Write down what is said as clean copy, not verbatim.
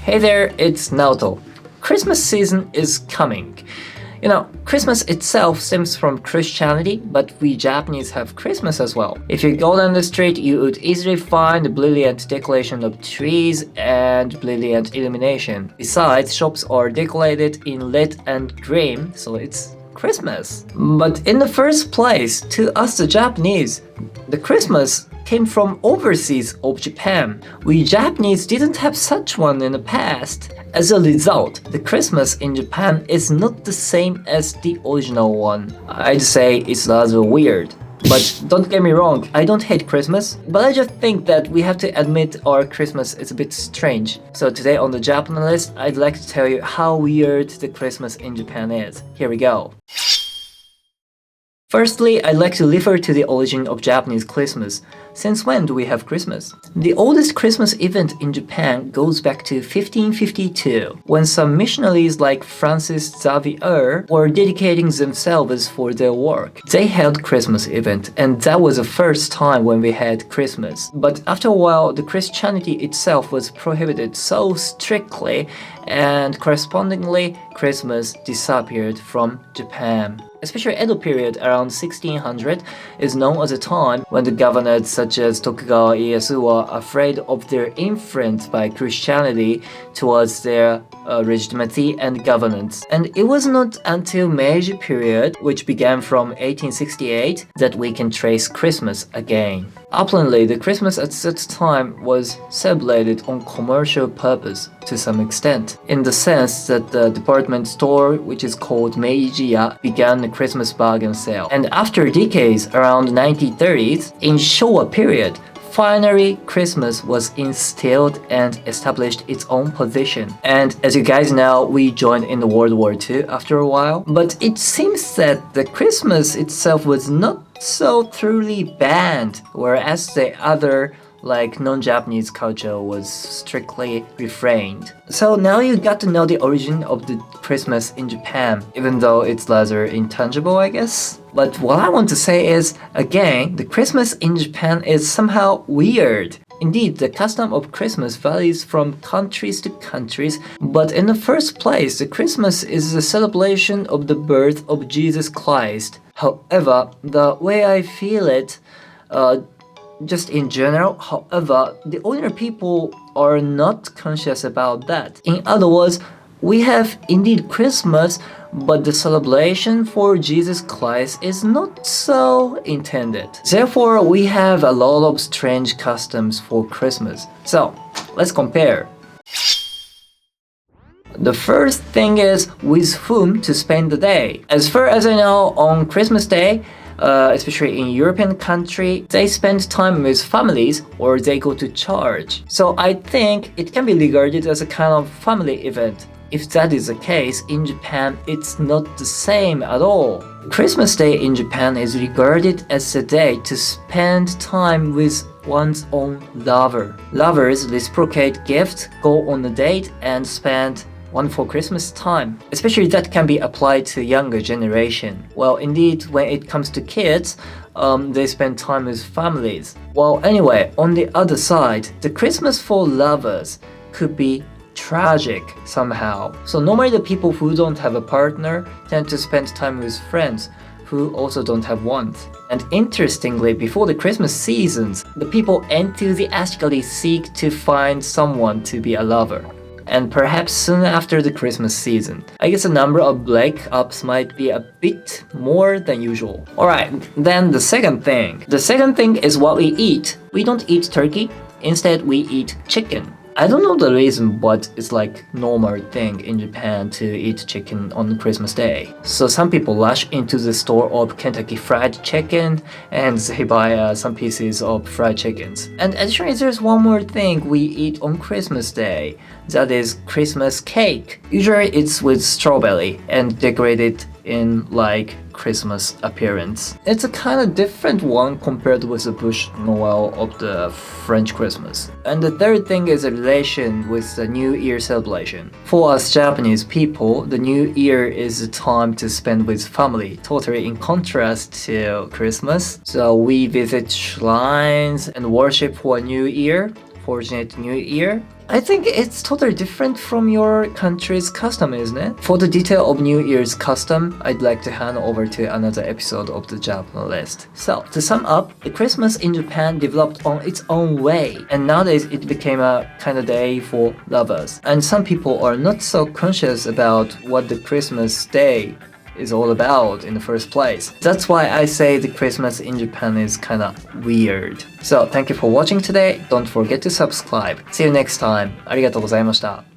Hey there, it's Naoto. Christmas season is coming. You know, Christmas itself stems from Christianity, but we Japanese have Christmas as well. If you go down the street, you would easily find a brilliant decoration of trees and brilliant illumination. Besides, shops are decorated in red and green, so it's Christmas. But in the first place, to us the Japanese, the Christmas came from overseas of Japan. We Japanese didn't have such one in the past. As a result, the Christmas in Japan is not the same as the original one. I'd say it's rather weird. But don't get me wrong, I don't hate Christmas, but I just think that we have to admit our Christmas is a bit strange. So today on the Japanalyst, I'd like to tell you how weird the Christmas in Japan is. Here we go. Firstly, I'd like to refer to the origin of Japanese Christmas. Since when do we have Christmas? The oldest Christmas event in Japan goes back to 1552, when some missionaries like Francis Xavier were dedicating themselves for their work. They held Christmas event, and that was the first time when we had Christmas. But after a while, the Christianity itself was prohibited so strictly, and correspondingly, Christmas disappeared from Japan. Especially Edo period around 1600 is known as a time when the governors such as Tokugawa Ieyasu were afraid of their influence by Christianity towards their legitimacy and governance. And it was not until Meiji period, which began from 1868, that we can trace Christmas again. Apparently, the Christmas at that time was celebrated on commercial purpose to some extent, in the sense that the department store, which is called Meijiya, began the Christmas bargain sale. And after decades, around 1930s, in Showa period, finally Christmas was instilled and established its own position. And as you guys know, we joined in the World War II after a while. But it seems that the Christmas itself was not so truly banned, whereas the other like non-Japanese culture was strictly refrained. So now you got to know the origin of the Christmas in Japan, even though it's rather intangible, I guess. But what I want to say is, again, the Christmas in Japan is somehow weird. Indeed, the custom of Christmas varies from countries to countries, but in the first place, the Christmas is a celebration of the birth of Jesus Christ. However, the way I feel it, just in general, however, the ordinary people are not conscious about that. In other words, we have indeed Christmas, but the celebration for Jesus Christ is not so intended. Therefore, we have a lot of strange customs for Christmas. So, let's compare. The first thing is with whom to spend the day. As far as I know, on Christmas Day, especially in European country, they spend time with families or they go to church. So I think it can be regarded as a kind of family event. If that is the case, in Japan, it's not the same at all. Christmas Day in Japan is regarded as a day to spend time with one's own lover. Lovers reciprocate gifts, go on a date, and spend wonderful Christmas time. Especially that can be applied to younger generation. Well, indeed, when it comes to kids, they spend time with families. Well, anyway, on the other side, the Christmas for lovers could be tragic somehow. So normally the people who don't have a partner tend to spend time with friends who also don't have one. And interestingly, before the Christmas seasons, the people enthusiastically seek to find someone to be a lover. And perhaps soon after the Christmas season. I guess the number of breakups might be a bit more than usual. Alright, then the second thing. The second thing is what we eat. We don't eat turkey, instead we eat chicken. I don't know the reason, but it's like normal thing in Japan to eat chicken on Christmas Day. So some people rush into the store of Kentucky Fried Chicken and they buy some pieces of fried chickens. And additionally, there's one more thing we eat on Christmas Day. That is Christmas cake. Usually it's with strawberry and decorated in like Christmas appearance. It's a kind of different one compared with the Bush Noel of the French Christmas. And the third thing is a relation with the New Year celebration. For us Japanese people, the New Year is a time to spend with family, totally in contrast to Christmas. So we visit shrines and worship for a New Year. Fortunate New Year. I think it's totally different from your country's custom, isn't it? For the detail of New Year's custom, I'd like to hand over to another episode of the Japanalyst. So, to sum up, the Christmas in Japan developed on its own way, and nowadays it became a kind of day for lovers. And some people are not so conscious about what the Christmas day is all about in the first place. That's why I say the Christmas in Japan is kinda weird. So, thank you for watching today. Don't forget to subscribe. See you next time. ありがとうございました。